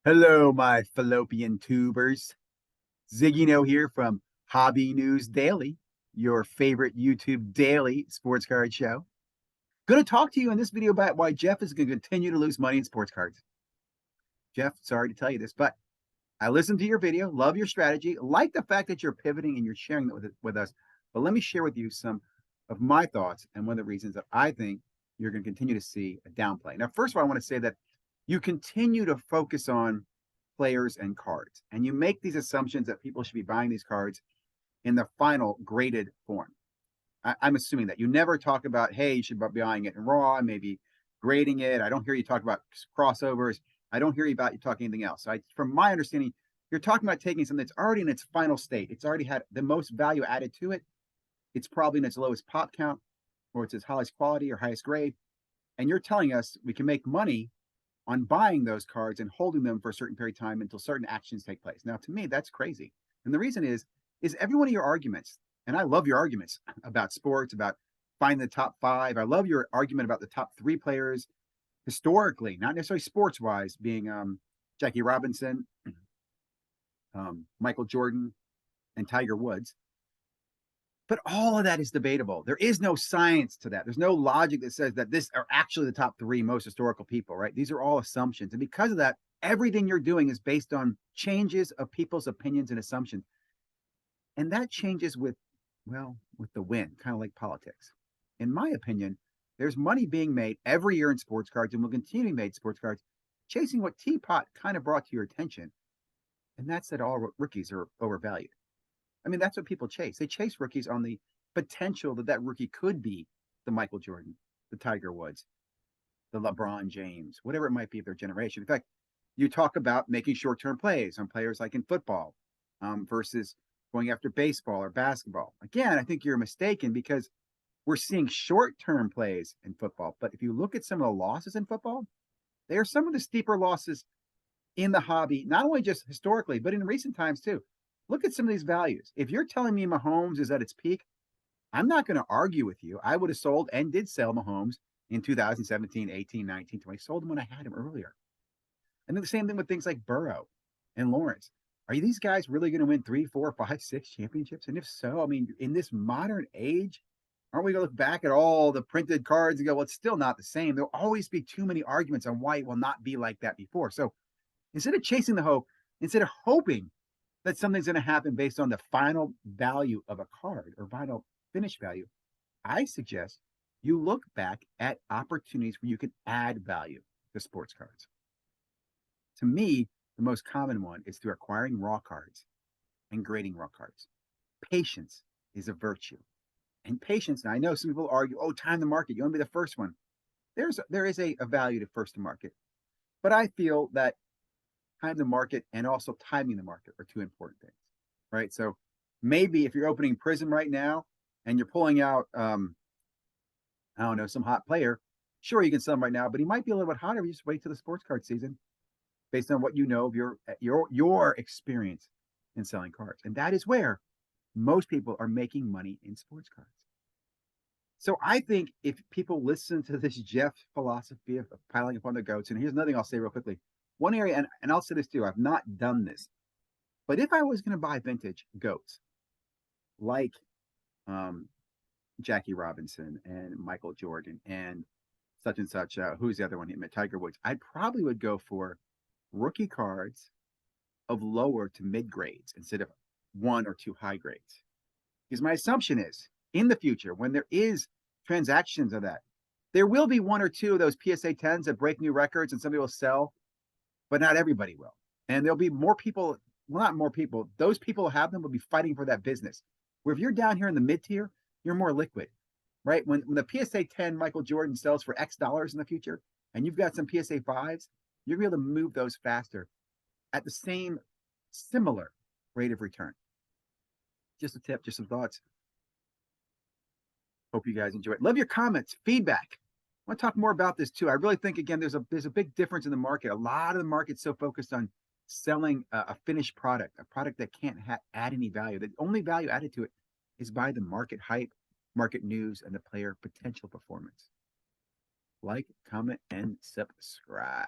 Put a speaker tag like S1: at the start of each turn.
S1: Hello, my fallopian tubers. ZiggyNo here from Hobby News Daily, your favorite YouTube daily sports card show. Going to talk to you in this video about why Geoff is going to continue to lose money in sports cards. Geoff, sorry to tell you this, but I listened to your video, love your strategy, like the fact that you're pivoting and you're sharing that with us. But let me share with you some of my thoughts and one of the reasons that I think you're going to continue to see a downplay. Now, first of all, I want to say that you continue to focus on players and cards, and you make these assumptions that people should be buying these cards in the final graded form. I'm assuming that you never talk about, hey, you should be buying it in raw, maybe grading it. I don't hear you talk about crossovers. I don't hear you talking anything else. So from my understanding, you're talking about taking something that's already in its final state. It's already had the most value added to it. It's probably in its lowest pop count, or it's its highest quality or highest grade. And you're telling us we can make money on buying those cards and holding them for a certain period of time until certain actions take place. Now, to me, that's crazy. And the reason is every one of your arguments, and I love your arguments about sports, about finding the top five. I love your argument about the top three players historically, not necessarily sports wise, being Jackie Robinson, Michael Jordan, and Tiger Woods. But all of that is debatable. There is no science to that. There's no logic that says that this are actually the top three most historical people, right? These are all assumptions. And because of that, everything you're doing is based on changes of people's opinions and assumptions. And that changes with the wind, kind of like politics. In my opinion, there's money being made every year in sports cards and will continue to be made sports cards, chasing what Teapot kind of brought to your attention. And that's that all rookies are overvalued. I mean, that's what people chase. They chase rookies on the potential that rookie could be the Michael Jordan, the Tiger Woods, the LeBron James, whatever it might be of their generation. In fact, you talk about making short-term plays on players like in football versus going after baseball or basketball. Again, I think you're mistaken because we're seeing short-term plays in football. But if you look at some of the losses in football, they are some of the steeper losses in the hobby, not only just historically, but in recent times too. Look at some of these values. If you're telling me Mahomes is at its peak, I'm not going to argue with you. I would have sold and did sell Mahomes in 2017, 18, 19, 20. Sold him when I had him earlier. And then the same thing with things like Burrow and Lawrence. Are these guys really going to win 3, 4, 5, 6 championships? And if so, I mean, in this modern age, aren't we going to look back at all the printed cards and go, well, it's still not the same? There'll always be too many arguments on why it will not be like that before. So instead of chasing the hope, instead of hoping that something's going to happen based on the final value of a card or final finish value, I suggest you look back at opportunities where you can add value to sports cards. To me, the most common one is through acquiring raw cards and grading raw cards. Patience is a virtue. And patience, now I know some people argue, oh, time the market, you want to be the first one. There is a value to first to market. But I feel that time the market and also timing the market are two important things, right? So maybe if you're opening Prism right now and you're pulling out, I don't know, some hot player, sure you can sell him right now, but he might be a little bit hotter. You just wait till the sports card season, based on what you know of your experience in selling cards, and that is where most people are making money in sports cards. So I think if people listen to this Geoff philosophy of piling upon the goats, and here's another thing I'll say real quickly. One area, and I'll say this too, I've not done this, but if I was going to buy vintage goats like um, Jackie Robinson and Michael Jordan and such, who's the other one? Tiger Woods. I probably would go for rookie cards of lower to mid grades instead of 1 or 2 high grades. Because my assumption is in the future, when there is transactions of that, there will be 1 or 2 of those PSA 10s that break new records and somebody will sell, but not everybody will. And there'll be more people, well, not more people, those people who have them will be fighting for that business. Where if you're down here in the mid tier, you're more liquid, right? When the PSA 10 Michael Jordan sells for X dollars in the future, and you've got some PSA 5s, you're able to move those faster at the same similar rate of return. Just a tip, just some thoughts. Hope you guys enjoy it. Love your comments, feedback. I want to talk more about this too. I really think again, there's a big difference in the market. A lot of the market's so focused on selling a finished product, a product that can't add any value. The only value added to it is by the market hype, market news, and the player potential performance. Like, comment, and subscribe.